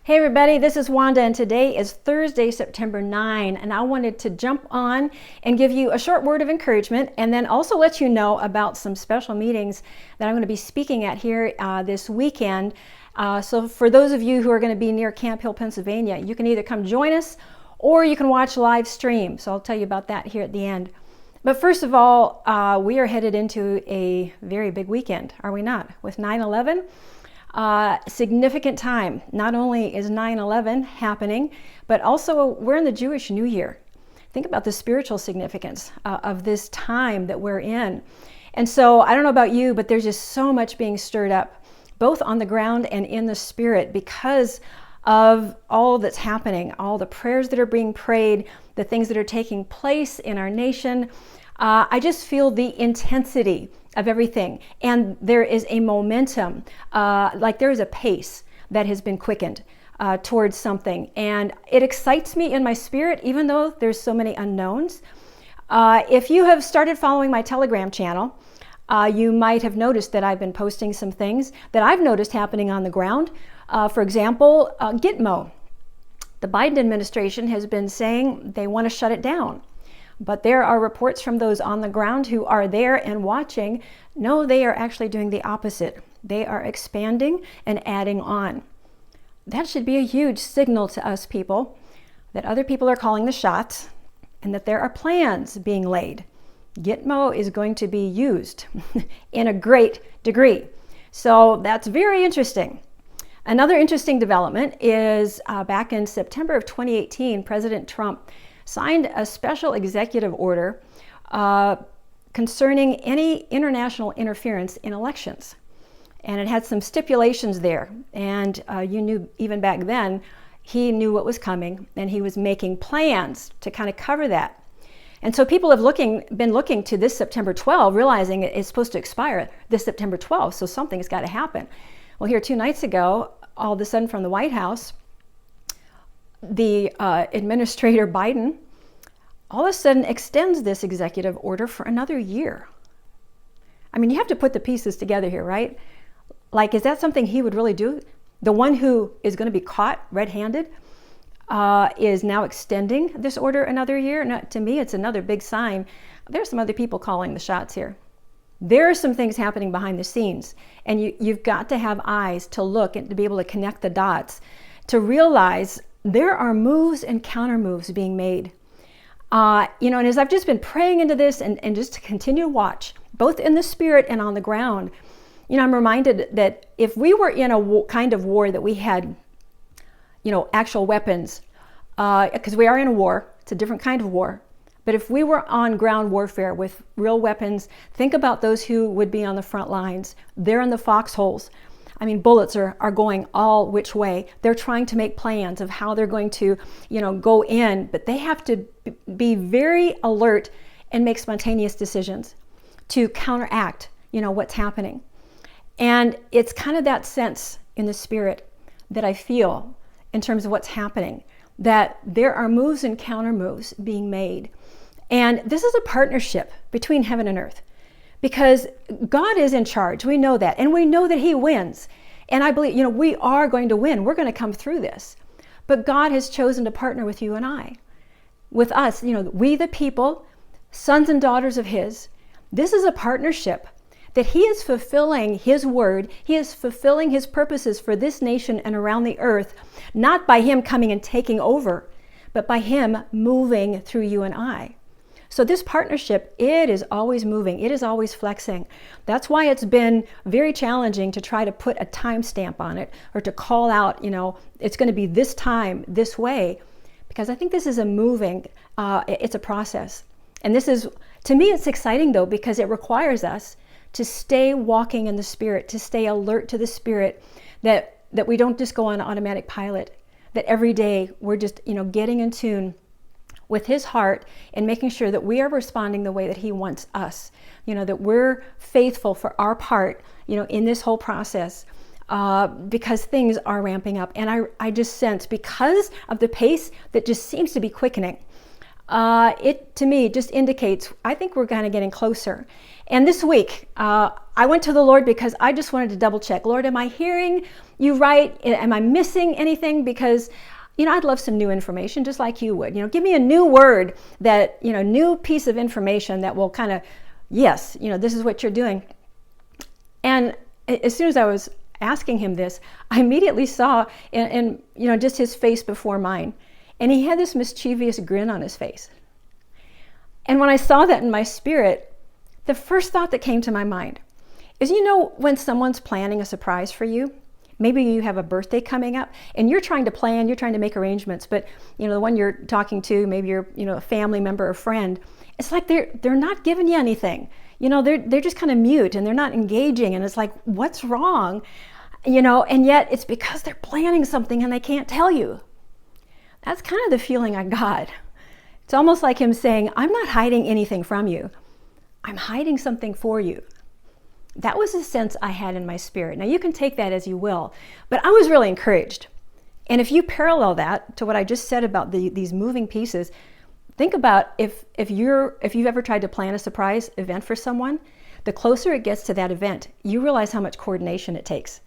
Hey everybody, this is Wanda and today is Thursday, September 9, and I wanted to jump on and give you a short word of encouragement and then also let you know about some special meetings that I'm going to be speaking at here this weekend. So for those of you who are going to be near Camp Hill, Pennsylvania, you can either come join us or you can watch live stream. So I'll tell you about that here at the end. But first of all, we are headed into a very big weekend, are we not? With 9/11. Significant time. Not only is 9/11 happening, but also we're in the Jewish New Year. Think about the spiritual significance of this time that we're in. And so I don't know about you, but there's just so much being stirred up, both on the ground and in the spirit, because of all that's happening, all the prayers that are being prayed, the things that are taking place in our nation. I just feel the intensity of everything. And there is a momentum, like there is a pace that has been quickened towards something. And it excites me in my spirit, even though there's so many unknowns. If you have started following my Telegram channel, you might have noticed that I've been posting some things that I've noticed happening on the ground. For example, Gitmo. The Biden administration has been saying they want to shut it down. But there are reports from those on the ground who are there and watching. No, they are actually doing the opposite. They are expanding and adding on. That should be a huge signal to us people that other people are calling the shots and that there are plans being laid. Gitmo is going to be used in a great degree. So that's very interesting. Another interesting development is back in September of 2018, President Trump signed a special executive order concerning any international interference in elections. And it had some stipulations there. And you knew even back then, he knew what was coming and he was making plans to kind of cover that. And so people have been looking to this September 12, realizing it's supposed to expire this September 12, so something's got to happen. Well, here 2 nights ago, all of a sudden from the White House, the Administrator Biden all of a sudden extends this executive order for another year. I mean, you have to put the pieces together here, right? Like, is that something he would really do? The one who is going to be caught red-handed is now extending this order another year. And to me, it's another big sign. There's some other people calling the shots here. There are some things happening behind the scenes, and you've got to have eyes to look and to be able to connect the dots to realize there are moves and counter moves being made. And as I've just been praying into this and just to continue to watch, both in the spirit and on the ground, I'm reminded that if we were in a kind of war that we had, actual weapons, because we are in a war, it's a different kind of war. But if we were on ground warfare with real weapons, think about those who would be on the front lines. They're in the foxholes. I mean, bullets are going all which way. They're trying to make plans of how they're going to, go in, but they have to be very alert and make spontaneous decisions to counteract, what's happening. And it's kind of that sense in the spirit that I feel in terms of what's happening, that there are moves and counter moves being made. And this is a partnership between heaven and earth. Because God is in charge, we know that, and we know that He wins. And I believe, we are going to win. We're going to come through this. But God has chosen to partner with you and I, with us, we the people, sons and daughters of His. This is a partnership that He is fulfilling His word. He is fulfilling His purposes for this nation and around the earth, not by Him coming and taking over, but by Him moving through you and I. So this partnership, it is always moving. It is always flexing. That's why it's been very challenging to try to put a time stamp on it or to call out, it's going to be this time, this way, because I think this is a moving, it's a process. And this is, to me, it's exciting though, because it requires us to stay walking in the Spirit, to stay alert to the Spirit, that we don't just go on automatic pilot, that every day we're just, getting in tune with His heart and making sure that we are responding the way that He wants us, that we're faithful for our part, in this whole process, because things are ramping up. And I just sense, because of the pace that just seems to be quickening, it to me just indicates I think we're kind of getting closer. And this week, I went to the Lord because I just wanted to double check. Lord, am I hearing you right? Am I missing anything? Because, I'd love some new information, just like you would. Give me a new word that, new piece of information that will kind of, yes, this is what you're doing. And as soon as I was asking him this, I immediately saw, and just his face before mine. And he had this mischievous grin on his face. And when I saw that in my spirit, the first thought that came to my mind is, when someone's planning a surprise for you, maybe you have a birthday coming up and you're trying to make arrangements, but the one you're talking to, maybe you're, a family member or friend, it's like they're not giving you anything. They're just kind of mute and they're not engaging, and it's like, what's wrong? And yet it's because they're planning something and they can't tell you. That's kind of the feeling I got. It's almost like him saying, I'm not hiding anything from you. I'm hiding something for you. That was the sense I had in my spirit. Now you can take that as you will, but I was really encouraged. And if you parallel that to what I just said about these moving pieces, think about if you've ever tried to plan a surprise event for someone, the closer it gets to that event, you realize how much coordination it takes.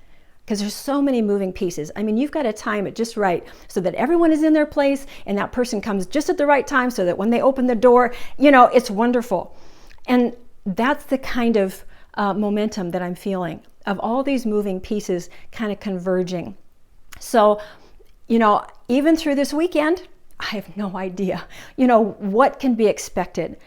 Because there's so many moving pieces. I mean, you've got to time it just right so that everyone is in their place and that person comes just at the right time so that when they open the door, it's wonderful. And that's the kind of momentum that I'm feeling of all these moving pieces kind of converging. So, even through this weekend, I have no idea, what can be expected.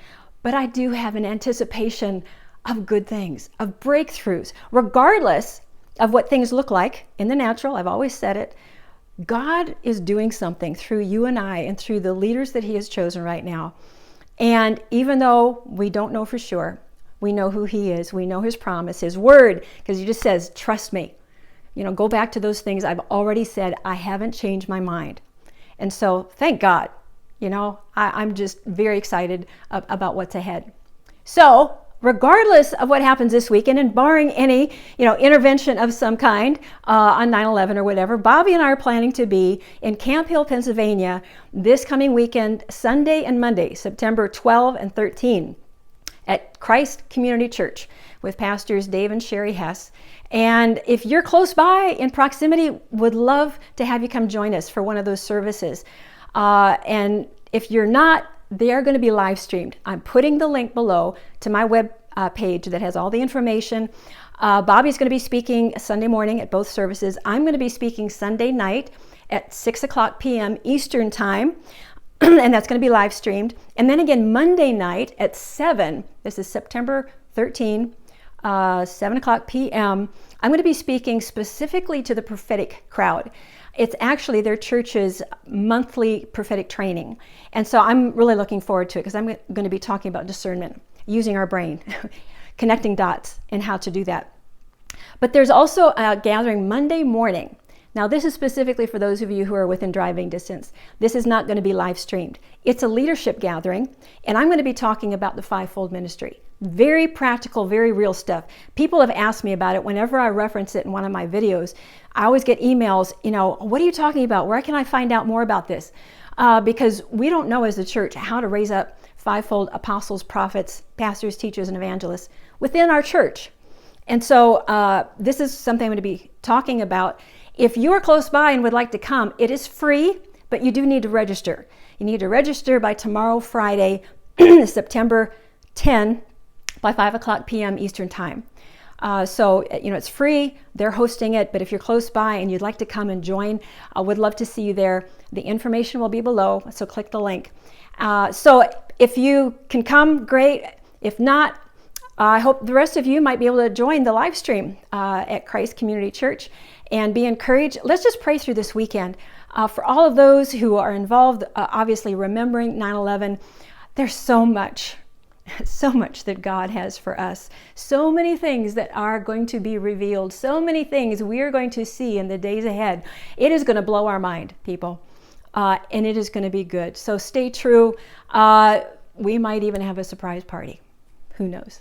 But I do have an anticipation of good things, of breakthroughs, regardless of what things look like in the natural. I've always said it. God is doing something through you and I and through the leaders that he has chosen right now. And even though we don't know for sure, we know who he is. We know his promise, his word, because he just says, trust me. Go back to those things I've already said. I haven't changed my mind. And so thank God, I'm just very excited about what's ahead. So regardless of what happens this weekend, and barring any, intervention of some kind on 9/11 or whatever, Bobby and I are planning to be in Camp Hill, Pennsylvania this coming weekend, Sunday and Monday, September 12 and 13, at Christ Community Church with pastors Dave and Sherry Hess. And if you're close by in proximity, would love to have you come join us for one of those services. And if you're not, they are going to be live streamed. I'm putting the link below to my web page that has all the information. Bobby's going to be speaking Sunday morning at both services. I'm going to be speaking Sunday night at 6 o'clock p.m. Eastern Time, and that's going to be live streamed. And then again, Monday night at 7, this is September 13, 7 o'clock p.m., I'm going to be speaking specifically to the prophetic crowd. It's actually their church's monthly prophetic training. And so I'm really looking forward to it because I'm going to be talking about discernment, using our brain, connecting dots, and how to do that. But there's also a gathering Monday morning. Now, this is specifically for those of you who are within driving distance. This is not going to be live streamed. It's a leadership gathering, and I'm going to be talking about the fivefold ministry. Very practical, very real stuff. People have asked me about it whenever I reference it in one of my videos. I always get emails, what are you talking about? Where can I find out more about this? Because we don't know as a church how to raise up fivefold apostles, prophets, pastors, teachers, and evangelists within our church. And so this is something I'm going to be talking about. If you are close by and would like to come, it is free, but you do need to register. You need to register by tomorrow, Friday, September 10, by 5 o'clock p.m. Eastern Time. So it's free. They're hosting it, but if you're close by and you'd like to come and join, I would love to see you there. The information will be below, so click the link. So if you can come, great. If not, I hope the rest of you might be able to join the live stream at Christ Community Church and be encouraged. Let's just pray through this weekend. For all of those who are involved, obviously remembering 9/11, there's so much that God has for us. So many things that are going to be revealed. So many things we are going to see in the days ahead. It is going to blow our mind, people. And it is going to be good. So stay true. We might even have a surprise party. Who knows?